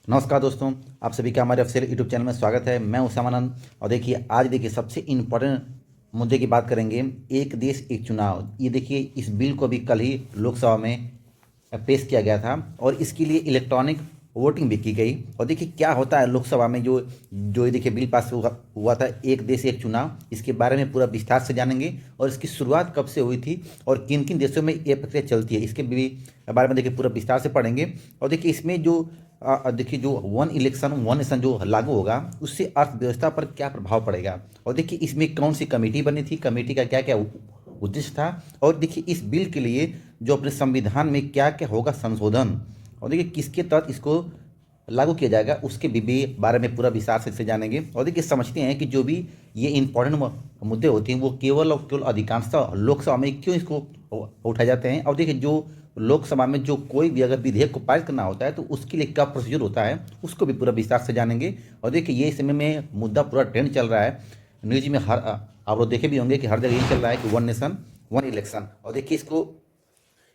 नमस्कार दोस्तों, आप सभी का हमारे ऑफिशियल यूट्यूब चैनल में स्वागत है। मैं उसामानंद और देखिए आज सबसे इम्पोर्टेंट मुद्दे की बात करेंगे। एक देश एक चुनाव, ये देखिए इस बिल को अभी कल ही लोकसभा में पेश किया गया था और इसके लिए इलेक्ट्रॉनिक वोटिंग भी की गई। और देखिए क्या होता है लोकसभा में जो जो ये देखिए बिल पास हुआ था, एक देश एक चुनाव, इसके बारे में पूरा विस्तार से जानेंगे और इसकी शुरुआत कब से हुई थी और किन किन देशों में ये प्रक्रिया चलती है, इसके भी बारे में देखिए पूरा विस्तार से पढ़ेंगे। और देखिए इसमें जो देखिए जो वन इलेक्शन वन नेशन जो लागू होगा उससे अर्थव्यवस्था पर क्या प्रभाव पड़ेगा, और देखिए इसमें कौन सी कमेटी बनी थी, कमेटी का क्या क्या उद्देश्य था, और देखिए इस बिल के लिए जो अपने संविधान में क्या क्या होगा संशोधन, और देखिए किसके तहत इसको लागू किया जाएगा उसके भी बारे में पूरा विस्तार से जानेंगे। और देखिए समझते हैं कि जो भी ये इंपॉर्टेंट मुद्दे होते हैं वो केवल और केवल अधिकांशतः लोकसभा में क्यों इसको उठाए जाते हैं। और देखिए जो लोकसभा में जो कोई भी अगर विधेयक को पारित करना होता है तो उसके लिए क्या प्रोसीजर होता है उसको भी पूरा विस्तार से जानेंगे। और देखिए ये समय में मुद्दा पूरा ट्रेंड चल रहा है न्यूज में, हर आप लोग देखे भी होंगे कि हर जगह यही चल रहा है कि वन नेशन वन इलेक्शन। और देखिए इसको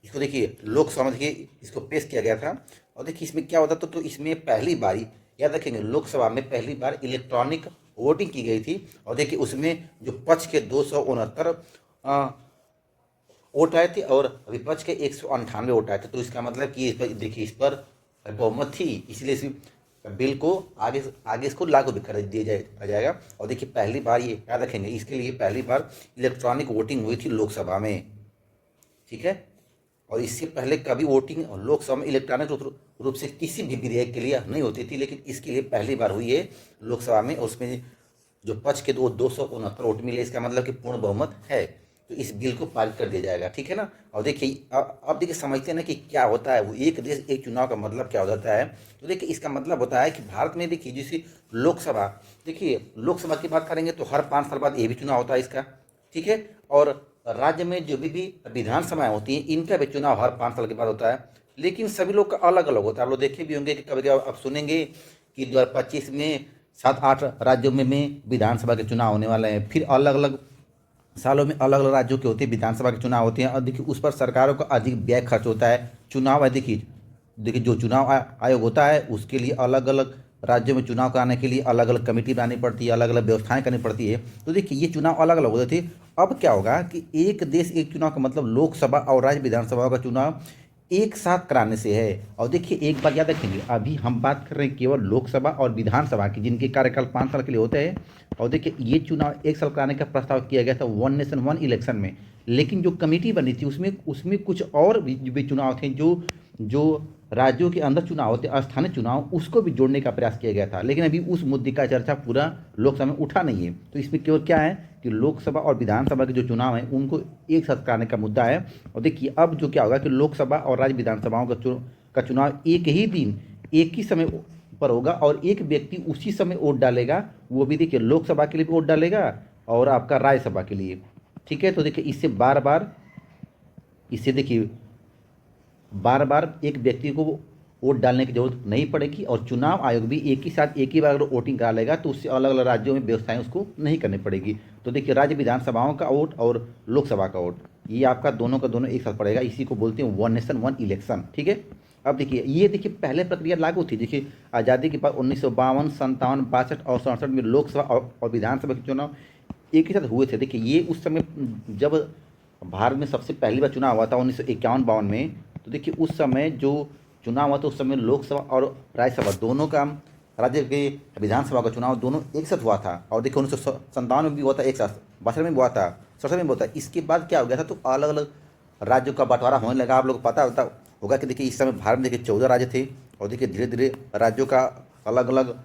इसको देखिए लोकसभा में देखिए इसको पेश किया गया था। और देखिए इसमें क्या होता था, तो इसमें पहली बारी याद रखेंगे लोकसभा में पहली बार इलेक्ट्रॉनिक वोटिंग की गई थी। और देखिए उसमें जो पक्ष के 269 वोट आए थे और विपक्ष के 198 वोट आए थे। तो इसका मतलब कि इस पर देखिए इस पर बहुमत थी, इसलिए इस बिल को आगे आगे इसको लागू भी कर दिया जाएगा। और देखिए पहली बार ये याद रखेंगे, इसके लिए पहली बार इलेक्ट्रॉनिक वोटिंग हुई थी लोकसभा में, ठीक है। और इससे पहले कभी वोटिंग लोकसभा में इलेक्ट्रॉनिक रूप से किसी भी विधेयक के लिए नहीं होती थी, लेकिन इसके लिए पहली बार हुई है लोकसभा में। और उसमें जो पक्ष के 269 वोट मिले, इसका मतलब कि पूर्ण बहुमत है, तो इस बिल को पारित कर दिया जाएगा, ठीक है ना। और देखिए अब देखिए समझते हैं ना कि क्या होता है वो एक देश एक चुनाव का मतलब क्या हो जाता है। तो देखिए इसका मतलब होता है कि भारत में देखिए जैसे लोकसभा, देखिए लोकसभा की बात करेंगे तो हर 5 साल बाद ये भी चुनाव होता है इसका, ठीक है। और राज्य में जो भी विधानसभाएं होती हैं इनका भी चुनाव हर 5 साल के बाद होता है, लेकिन सभी लोग का अलग अलग होता है। आप लोग देखे भी होंगे कि कभी कभी आप सुनेंगे कि 2025 में 7-8 राज्यों में विधानसभा के चुनाव होने वाले हैं, फिर अलग अलग सालों में अलग अलग राज्यों के होते हैं विधानसभा के चुनाव होते हैं। और देखिए उस पर सरकारों का अधिक व्यय खर्च होता है। चुनाव है, देखिए देखिए जो चुनाव आयोग होता है उसके लिए अलग अलग राज्यों में चुनाव कराने के लिए अलग अलग कमेटी बनानी पड़ती है, अलग अलग व्यवस्थाएं करनी पड़ती है। तो देखिए ये चुनाव अलग अलग होते थे। अब क्या होगा कि एक देश एक चुनाव का मतलब लोकसभा और राज्य विधानसभा का चुनाव एक साथ कराने से है। और देखिए एक बात याद रखेंगे, अभी हम बात कर रहे हैं केवल लोकसभा और विधानसभा की जिनके कार्यकाल 5 साल के लिए होते हैं। और देखिए ये चुनाव एक साल कराने का प्रस्ताव किया गया था वन नेशन वन इलेक्शन में, लेकिन जो कमेटी बनी थी उसमें उसमें कुछ और भी चुनाव थे जो जो राज्यों के अंदर चुनाव होते स्थानीय चुनाव, उसको भी जोड़ने का प्रयास किया गया था, लेकिन अभी उस मुद्दे का चर्चा पूरा लोकसभा में उठा नहीं है। तो इसमें केवल क्या है कि लोकसभा और विधानसभा के जो चुनाव हैं उनको एक साथ कराने का मुद्दा है। और देखिए अब जो क्या होगा कि लोकसभा और राज्य विधानसभाओं का चुनाव एक ही दिन एक ही समय पर होगा और एक व्यक्ति उसी समय वोट डालेगा। वो भी देखिए लोकसभा के लिए भी वोट डालेगा और आपका राज्यसभा के लिए, ठीक है। तो देखिए इससे देखिए बार बार एक व्यक्ति को वोट डालने की जरूरत नहीं पड़ेगी और चुनाव आयोग भी एक ही साथ एक ही बार अगर वोटिंग करा लेगा तो उससे अलग अलग राज्यों में व्यवस्थाएं उसको नहीं करनी पड़ेगी। तो देखिए राज्य विधानसभाओं का वोट और लोकसभा का वोट ये आपका दोनों का दोनों एक साथ पड़ेगा, इसी को बोलते हैं वन नेशन वन इलेक्शन, ठीक है। अब देखिए ये देखिए पहले प्रक्रिया लागू थी, देखिए आज़ादी के बाद 1952, 57, 62 और 67 में लोकसभा और विधानसभा के चुनाव एक ही साथ हुए थे। देखिए ये उस समय जब भारत में सबसे पहली बार चुनाव हुआ था 1951-52 में, तो देखिए उस समय जो चुनाव हुआ था उस समय लोकसभा और राज्यसभा दोनों का, राज्य के विधानसभा का चुनाव दोनों एक साथ हुआ था। और देखिए 1957 में भी हुआ था एक साथ, 62 में भी हुआ था, 67 में भी हुआ था। इसके बाद क्या हो गया था, तो अलग अलग राज्यों का बंटवारा होने लगा। आप लोग को पता होता होगा कि देखिए इस समय भारत में देखिए 14 राज्य थे और देखिए धीरे धीरे राज्यों का अलग अलग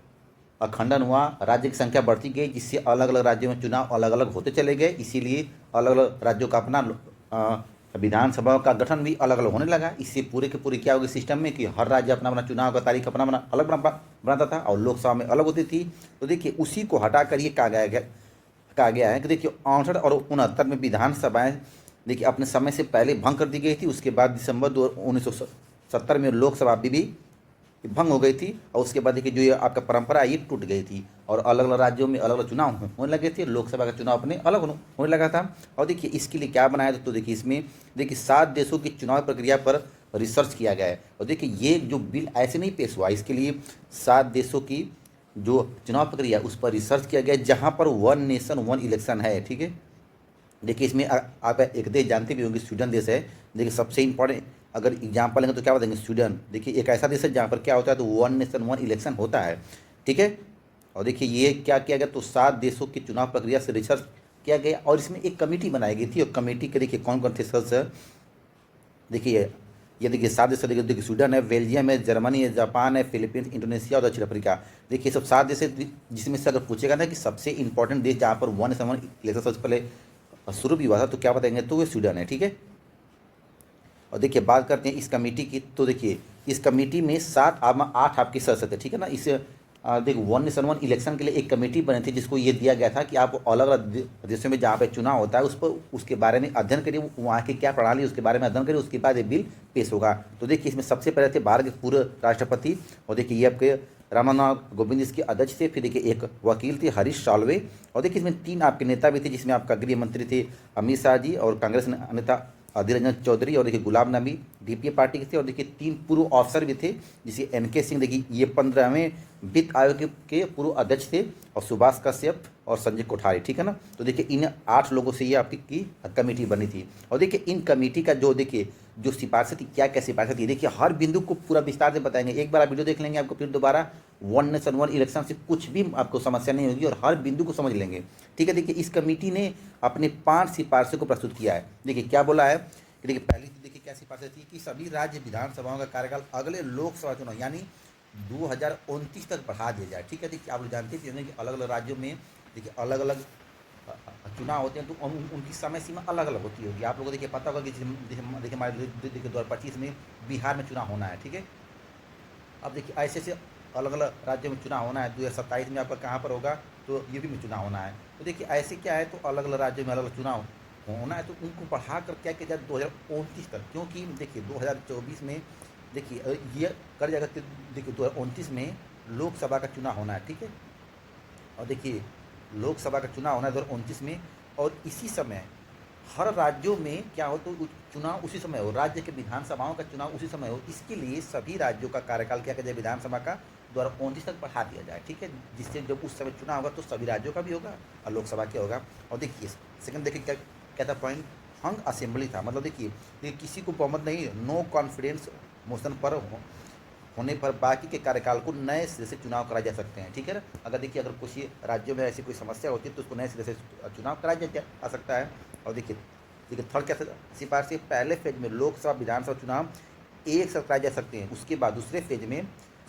अखंडन हुआ, राज्य की संख्या बढ़ती गई, जिससे अलग अलग राज्यों में चुनाव अलग अलग होते चले गए। इसीलिए अलग अलग राज्यों का अपना विधानसभा का गठन भी अलग अलग होने लगा। इससे पूरे के पूरे क्या हो गया सिस्टम में कि हर राज्य अपना अपना चुनाव का तारीख अपना अपना अलग बनाता था और लोकसभा में अलग होती थी। तो देखिए उसी को हटाकर ये कहा गया है कि देखिए 68 और 69 में विधानसभाएं देखिए अपने समय से पहले भंग कर दी गई थी। उसके बाद दिसंबर 1970 में लोकसभा भी भंग हो गई थी और उसके बाद देखिए जो ये आपका परंपरा ये टूट गई थी और अलग अलग राज्यों में अलग अलग चुनाव होने लगे थे, लोकसभा का चुनाव अपने अलग होने लगा था। और देखिए इसके लिए क्या बनाया था, तो देखिए इसमें देखिए 7 देशों की चुनाव प्रक्रिया पर रिसर्च किया गया है। और देखिए ये जो बिल ऐसे नहीं पेश हुआ, इसके लिए 7 देशों की जो चुनाव प्रक्रिया उस पर रिसर्च किया गया है, जहाँ पर वन नेशन वन इलेक्शन है। ठीक है, देखिए इसमें आप एक देश जानते भी होंगे, स्वीडन देश है। देखिए सबसे इंपॉर्टेंट अगर एग्जाम्पल लेंगे तो क्या बताएंगे, स्वीडन। देखिए एक ऐसा देश है जहाँ पर क्या होता है, तो वन नेशन वन इलेक्शन होता है। ठीक है, और देखिए ये क्या किया गया, तो 7 देशों की चुनाव प्रक्रिया से रिसर्च किया गया और इसमें एक कमेटी बनाई गई थी। और कमेटी के देखिए कौन कौन थे सदस्य, देखिए ये देखिए 7 देश, देखिए स्वीडन है, बेल्जियम है, जर्मनी है, जापान है, फिलीपींस, इंडोनेशिया और दक्षिण अफ्रीका। देखिए सब 7 देश है, जिसमें से अगर पूछेगा ना कि सबसे इंपॉर्टेंट देश जहाँ पर वन नेशन वन इलेक्शन सबसे पहले शुरू भी हुआ था, तो क्या बताएंगे, तो वो स्वीडन है। ठीक है, और देखिए बात करते हैं इस कमेटी की, तो देखिए इस कमेटी में 8 आपके सदस्य थे। ठीक है ना, इस देखिए वन नेशन वन इलेक्शन के लिए एक कमेटी बनी थी, जिसको ये दिया गया था कि आप अलग अलग देशों में जहाँ पे चुनाव होता है उस पर उसके बारे में अध्ययन करिए, वहाँ की क्या प्रणाली उसके बारे में अध्ययन करिए, उसके बाद ये बिल पेश होगा। तो देखिए इसमें सबसे पहले थे भारत के पूर्व राष्ट्रपति, और देखिए ये आपके रामनाथ कोविंद इसके अध्यक्ष थे। फिर देखिए एक वकील थे हरीश साल्वे, और देखिए इसमें 3 आपके नेता भी थे, जिसमें आपका गृह मंत्री थे अमित शाह जी, और कांग्रेस नेता अधीर रंजन चौधरी, और देखिए गुलाम नबी डीपीए पार्टी के थे। और देखिए 3 पूर्व ऑफिसर भी थे, जिसे एनके सिंह, देखिए ये 15वें वित्त आयोग के पूर्व अध्यक्ष थे, और सुभाष कश्यप और संजय कोठारी। ठीक है ना, तो देखिए इन 8 लोगों से ये आपकी की कमेटी बनी थी। और देखिए इन कमेटी का जो देखिए जो सिफारिशें थी, क्या क्या सिफारिशें थी, देखिए हर बिंदु को पूरा विस्तार से बताएंगे। एक बार आप वीडियो देख लेंगे, आपको फिर दोबारा वन नेशन वन इलेक्शन से कुछ भी आपको समस्या नहीं होगी, और हर बिंदु को समझ लेंगे। ठीक है, देखिए इस कमेटी ने अपने 5 सिफारिशों को प्रस्तुत किया है। देखिए क्या बोला है कि देखिए पहली चीज देखिए क्या सिफारिश थी कि सभी राज्य विधानसभाओं का कार्यकाल अगले लोकसभा चुनाव यानी 2029 तक बढ़ा दिया जाए। ठीक है, देखिए आप लोग जानते हैं कि अलग अलग राज्यों में देखिए अलग अलग चुनाव होते हैं, तो उनकी समय सीमा अलग अलग होती होगी। आप लोगों को देखिए पता होगा कि देखिए हमारे देखिए 2025 में बिहार में चुनाव होना है। ठीक है, अब देखिए ऐसे ऐसे अलग अलग राज्यों में चुनाव होना है। 2027 में आपका कहाँ पर होगा, तो यूपी में चुनाव होना है। तो देखिए ऐसे क्या है, तो अलग अलग राज्यों में अलग अलग चुनाव होना है, तो उनको बढ़ा कर क्या किया जाए 2029 तक, क्योंकि देखिए 2024 में देखिए ये कर जाएगा, देखिए 2029 में लोकसभा का चुनाव होना है। ठीक है, और देखिए लोकसभा का चुनाव होना है 2029 में, और इसी समय हर राज्यों में क्या हो, तो चुनाव उसी समय हो, राज्य के विधानसभाओं का चुनाव उसी समय हो। इसके लिए सभी राज्यों का कार्यकाल क्या किया जाए, विधानसभा का 2029 तक बढ़ा दिया जाए। ठीक है, जिससे जब उस समय चुनाव होगा तो सभी राज्यों का भी होगा और लोकसभा क्या होगा। और देखिए सेकंड देखिए क्या था पॉइंट, हंग असेंबली था, मतलब देखिए किसी को बहुमत नहीं, नो कॉन्फिडेंस मोशन पर होने पर बाकी के कार्यकाल को नए सिरे से चुनाव कराए जा सकते हैं। ठीक है ना, अगर देखिए अगर कुछ राज्यों में ऐसी कोई समस्या होती है तो उसको नए सिरे से चुनाव कराया जा सकता है। और देखिए थर्ड क्या सिफारिश, पहले फेज में लोकसभा विधानसभा चुनाव एक साथ कराए जा सकते हैं। उसके बाद दूसरे फेज में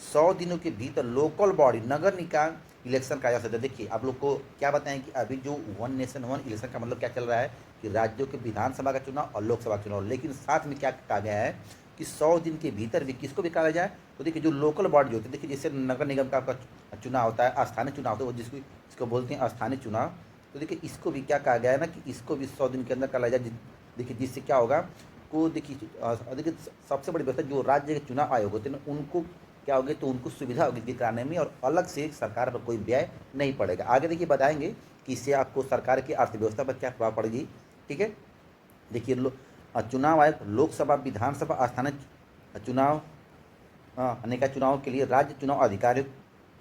100 दिनों के भीतर लोकल बॉडी नगर निकाय इलेक्शन कराया जा सकता है। देखिए आप लोग को क्या बताएं कि अभी जो वन नेशन वन इलेक्शन का मतलब क्या चल रहा है कि राज्यों के विधानसभा का चुनाव और लोकसभा का चुनाव, लेकिन साथ में क्या कहा गया है कि 100 दिन के भीतर भी किसको भी करा जाए, तो देखिए जो लोकल बॉडी होती है, देखिए जैसे नगर निगम का आपका चुनाव होता है, स्थानीय चुनाव होता है, वो जिसको बोलते हैं स्थानीय चुनाव, तो देखिए इसको भी क्या कहा गया है ना कि इसको भी 100 दिन के अंदर कराया जाए। देखिए जिससे क्या होगा को देखिए सबसे बड़ी व्यवस्था जो राज्य के चुनाव आयोग होते हैं ना, उनको क्या होगी, तो उनको सुविधा होगी कराने में, और अलग से सरकार पर कोई व्यय नहीं पड़ेगा। आगे देखिए बताएंगे कि इससे आपको सरकार की अर्थव्यवस्था पर क्या प्रभाव पड़ेगी। ठीक है, देखिए चुनाव आयोग लोकसभा विधानसभा स्थानीय चुनाव निकाय चुनाव के लिए राज्य चुनाव अधिकारियों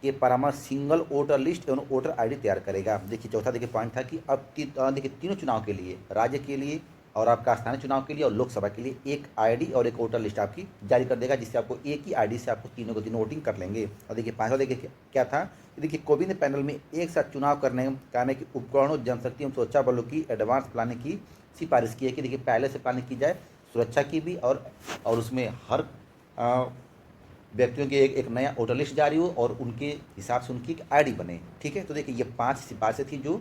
के परामर्श सिंगल वोटर लिस्ट एवं वोटर आईडी तैयार करेगा। देखिए चौथा देखिए पॉइंट था कि अब देखिए तीनों चुनाव के लिए, राज्य के लिए और आपका स्थानीय चुनाव के लिए और लोकसभा के लिए एक आईडी और एक वोटर लिस्ट आपकी जारी कर देगा, जिससे आपको एक ही आईडी से आपको तीनों को तीनों वोटिंग कर लेंगे। और देखिए पाँचवा देखिए क्या था कि देखिए कोविंद पैनल में एक साथ चुनाव कराने के उपकरणों, जनशक्ति एवं सुरक्षा बलों की एडवांस प्लानिंग की सिफारिश की है कि देखिए पहले से प्लानिंग की जाए सुरक्षा की भी, और उसमें हर व्यक्तियों की एक नया वोटर लिस्ट जारी हो और उनके हिसाब से उनकी एक आईडी बने। ठीक है, तो देखिए ये 5 सिफारिशें थी जो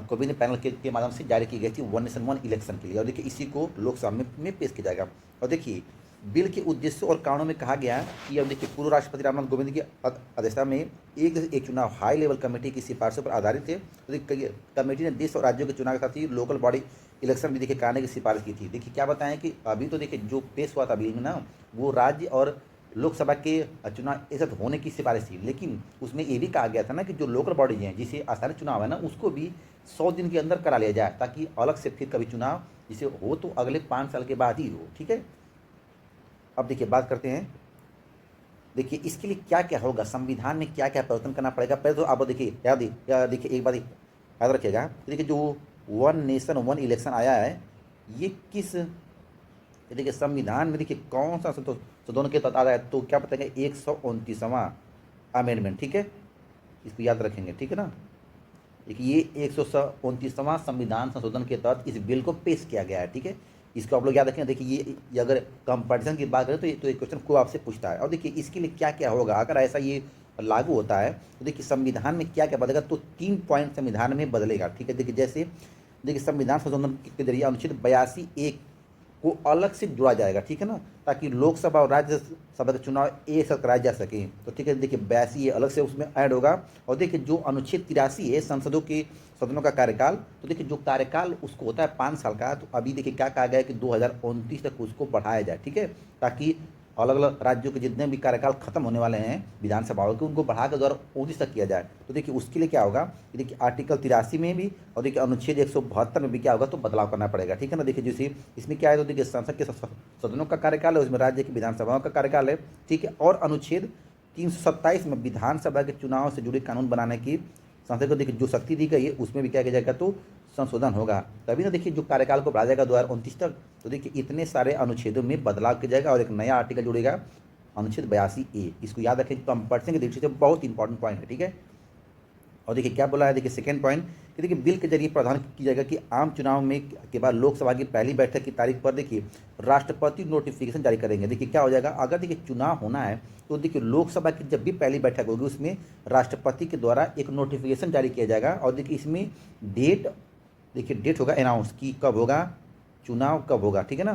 कोविंद पैनल के माध्यम से जारी की गई थी वन नेशन वन इलेक्शन के लिए, और देखिए इसी को लोकसभा में पेश किया जाएगा। और देखिए बिल के उद्देश्यों और कारणों में कहा गया कि अब देखिए पूर्व राष्ट्रपति रामनाथ कोविंद की अध्यक्षता में एक चुनाव हाई लेवल कमेटी की सिफारिशों पर आधारित थे। तो देखिए कमेटी ने देश और राज्यों के चुनाव के साथ ही लोकल बॉडी इलेक्शन भी देखिए कराने की सिफारिश की थी। देखिए क्या बताएं कि अभी तो देखिए जो पेश हुआ था बिल में ना, वो राज्य और लोकसभा के चुनाव एक साथ होने की सिफारिश थी, लेकिन उसमें ये भी कहा गया था ना कि जो लोकल बॉडीज हैं जिसे स्थानीय चुनाव है ना, उसको भी 100 दिन के अंदर करा लिया जाए, ताकि अलग से फिर कभी चुनाव जिसे हो तो अगले 5 साल के बाद ही हो। ठीक है, अब देखिए बात करते हैं, देखिए इसके लिए क्या क्या होगा, संविधान में क्या क्या परिवर्तन करना पड़ेगा। पहले तो आप देखिए देखिए एक बात याद रखिएगा, देखिए जो वन नेशन वन इलेक्शन आया है, ये किस, देखिए संविधान में देखिए कौन सा संशोधन के तहत आ रहा है, तो क्या बताएंगे 129वां अमेंडमेंट, ठीक है, इसको याद रखेंगे, ठीक है ना। देखिए ये 129वां संविधान संशोधन के तहत इस बिल को पेश किया गया है, ठीक है, इसको आप लोग याद रखें। देखिए ये अगर कंपैरिजन की बात करें तो ये क्वेश्चन को आपसे पूछता है। और देखिए इसके लिए क्या क्या होगा अगर ऐसा ये लागू होता है, तो देखिए संविधान में क्या क्या बदलेगा, तो 3 पॉइंट संविधान में बदलेगा, ठीक है। देखिए जैसे देखिए संविधान संशोधन के जरिए अनुच्छेद 82(1) को अलग से जोड़ा जाएगा, ठीक है ना, ताकि लोकसभा और राज्यसभा के चुनाव एक साथ कराए जा सके। तो ठीक है, देखिए 82 ये अलग से उसमें ऐड होगा। और देखिए जो अनुच्छेद 83 है संसदों के सदनों का कार्यकाल, तो देखिए जो कार्यकाल उसको होता है 5 साल का, तो अभी देखिए क्या कहा गया है कि 2029 तक उसको बढ़ाया जाए, ठीक है, ताकि अलग अलग राज्यों के जितने भी कार्यकाल खत्म होने वाले हैं विधानसभाओं के, उनको बढ़ाकर 2029 तक किया जाए। तो देखिए उसके लिए क्या होगा कि देखिए आर्टिकल 83 में भी और देखिए अनुच्छेद 172 में भी क्या होगा, तो बदलाव करना पड़ेगा, ठीक है ना। देखिए जैसे इसमें क्या है, तो देखिए संसद के सदनों का कार्यकाल है, उसमें राज्य की विधानसभाओं का कार्यकाल है, ठीक है, और अनुच्छेद 327 में विधानसभा के चुनाव से जुड़े कानून बनाने की संसद को देखिए जो शक्ति दी गई है, उसमें भी क्या किया जाएगा, तो संशोधन होगा। तभी ना देखिए जो कार्यकाल को बढ़ाया जाएगा 2029 तक, तो देखिए इतने सारे अनुच्छेदों में बदलाव किया जाएगा और एक नया आर्टिकल जुड़ेगा, अनुच्छेद 82(a), इसको याद रखें, कंपैरिजन की दृष्टि से बहुत इंपॉर्टेंट पॉइंट है, ठीक है। और देखिए क्या बोला है, देखिए सेकंड पॉइंट कि देखिए बिल के जरिए प्रावधान किया जाएगा कि आम चुनाव में के बाद लोकसभा की पहली बैठक की तारीख पर देखिए राष्ट्रपति नोटिफिकेशन जारी करेंगे। देखिए क्या हो जाएगा, अगर देखिए चुनाव होना है तो देखिए लोकसभा की जब भी पहली बैठक होगी उसमें राष्ट्रपति के द्वारा एक नोटिफिकेशन जारी किया जाएगा। और देखिए इसमें देखिए डेट होगा अनाउंस कि कब होगा चुनाव, कब होगा, ठीक है ना,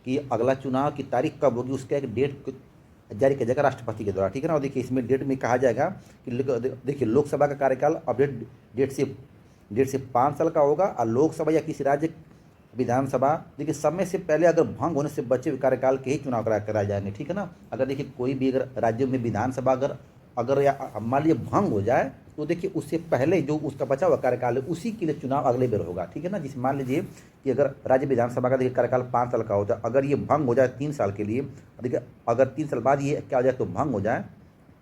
कि अगला चुनाव की तारीख कब होगी, उसका एक डेट जारी किया जाएगा राष्ट्रपति के द्वारा, ठीक है ना। और देखिए इसमें डेट में कहा जाएगा कि देखिए लोकसभा का कार्यकाल अपडेट डेट से 5 साल का होगा, और लोकसभा या किसी राज्य विधानसभा देखिए समय से पहले अगर भंग होने से बचे हुए कार्यकाल के ही चुनाव कराए जाएंगे, ठीक है ना। अगर देखिए कोई भी अगर राज्यों में विधानसभा अगर या मान लीजिए भंग हो जाए, तो देखिए उससे पहले जो उसका बचा हुआ कार्यकाल है उसी के लिए चुनाव अगले बार होगा, ठीक है ना। जिसे मान लीजिए कि अगर राज्य विधानसभा का देखिए कार्यकाल 5 साल का होता है, अगर ये भंग हो जाए 3 साल के लिए, देखिए अगर 3 साल बाद ये क्या हो जाए तो भंग हो जाए,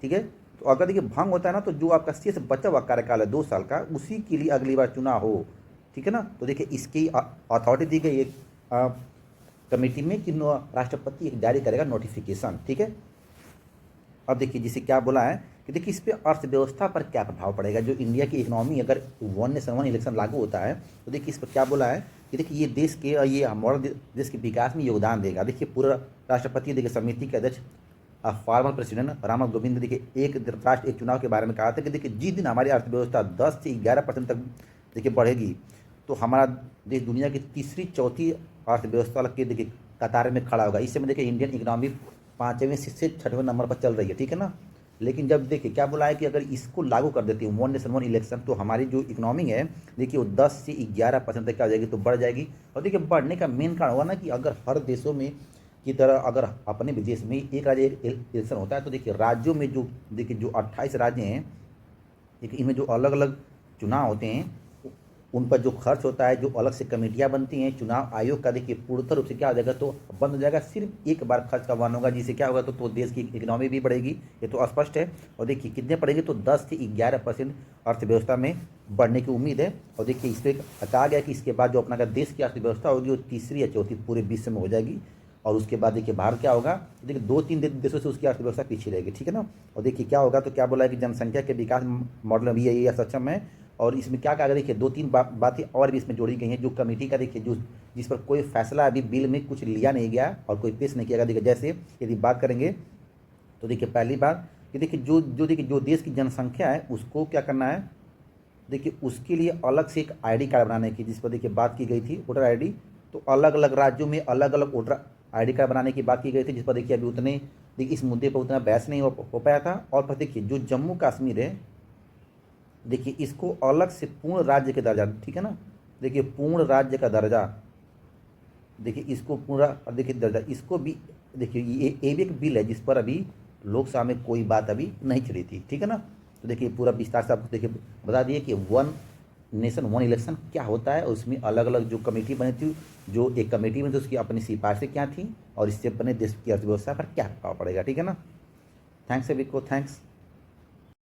ठीक है, तो अगर देखिए भंग होता है ना, तो जो आपका शेष बचा हुआ कार्यकाल है 2 साल का, उसी के लिए अगली बार चुनाव हो, ठीक है ना। तो देखिए इसकी अथॉरिटी दी गई एक कमेटी में कि राष्ट्रपति एक जारी करेगा नोटिफिकेशन, ठीक है। अब देखिए जिसे क्या बोला है कि देखिए इस पर अर्थव्यवस्था पर क्या प्रभाव पड़ेगा, जो इंडिया की इकोनॉमी अगर वन नेशन वन इलेक्शन लागू होता है, तो देखिए इस पर क्या बोला है कि देखिए ये देश के और ये हमारे देश के विकास में योगदान देगा। देखिए पूरा राष्ट्रपति देखिए समिति के अध्यक्ष फॉर्मर प्रेसिडेंट रामनाथ कोविंद ने देखिए एक राष्ट्र एक चुनाव के बारे में कहा था कि देखिए जिस दिन हमारी अर्थव्यवस्था 10 से 11% तक देखिए बढ़ेगी, तो हमारा देश दुनिया की तीसरी चौथी अर्थव्यवस्था के देखिए कतार में खड़ा होगा। इस समय देखिए इंडियन इकोनॉमी 5वें से 6वें नंबर पर चल रही है, ठीक है ना। लेकिन जब देखिए क्या बोला है कि अगर इसको लागू कर देती है वन नेशन वन इलेक्शन, तो हमारी जो इकोनॉमी है देखिए वो 10 से 11% तक क्या हो जाएगी, तो बढ़ जाएगी। और देखिए बढ़ने का मेन कारण होगा ना कि अगर हर देशों में की तरह अगर अपने भी देश में एक राज्य एक इलेक्शन होता है, तो देखिए राज्यों में जो देखिए जो 28 राज्य हैं, देखिए इनमें जो अलग अलग चुनाव होते हैं उन पर जो खर्च होता है, जो अलग से कमेटियां बनती हैं, चुनाव आयोग का देखिए पूर्णतः रूप से क्या हो जाएगा, तो बंद हो जाएगा, सिर्फ एक बार खर्च का वन होगा, जिससे क्या होगा, तो देश की इकोनॉमी भी बढ़ेगी, ये तो स्पष्ट है। और देखिए कितने बढ़ेगी, तो 10 से 11% अर्थव्यवस्था में बढ़ने की उम्मीद है। और देखिए इस पर कहा गया कि इसके बाद जो अपना देश की अर्थव्यवस्था होगी वो तीसरी या चौथी पूरे विश्व में हो जाएगी। और उसके बाद देखिए भारत क्या होगा, देखिए 2-3 देशों से उसकी अर्थव्यवस्था पीछे रहेगी, ठीक है ना। और देखिए क्या होगा, तो क्या बोला है कि जनसंख्या के विकास मॉडल अभी ये सक्षम है। और इसमें क्या कहा गया, देखिए 2-3 बातें और भी इसमें जोड़ी गई हैं, जो कमेटी का देखिए जिस पर कोई फैसला अभी बिल में कुछ लिया नहीं गया और कोई पेश नहीं किया गया। देखिए जैसे यदि बात करेंगे तो देखिए पहली बात कि देखिए जो देश की जनसंख्या है उसको क्या करना है, देखिए उसके लिए अलग से एक ID कार्ड बनाने की, जिस पर देखिए बात की गई थी वोटर ID। तो अलग अलग राज्यों में अलग अलग वोटर ID कार्ड बनाने की बात की गई थी, जिस पर देखिए अभी देखिए इस मुद्दे पर उतना बहस नहीं हो पाया था। और पर देखिए जो जम्मू कश्मीर है, देखिए इसको अलग से पूर्ण राज्य के दर्जा, ठीक है ना, देखिए पूर्ण राज्य का दर्जा, देखिए इसको पूरा देखिए दर्जा, इसको भी देखिए ये भी एक बिल है जिस पर अभी लोकसभा में कोई बात अभी नहीं चली थी, ठीक है ना। तो देखिए पूरा विस्तार से आपको देखिए बता दिए कि वन नेशन वन इलेक्शन क्या होता है, और उसमें अलग अलग जो कमेटी बनी थी, जो एक कमेटी में थी उसकी अपनी सिफारिशें क्या थी, और इससे अपने देश की अर्थव्यवस्था पर क्या प्रभाव पड़ेगा। ठीक है ना। थैंक्स सभी को, थैंक्स।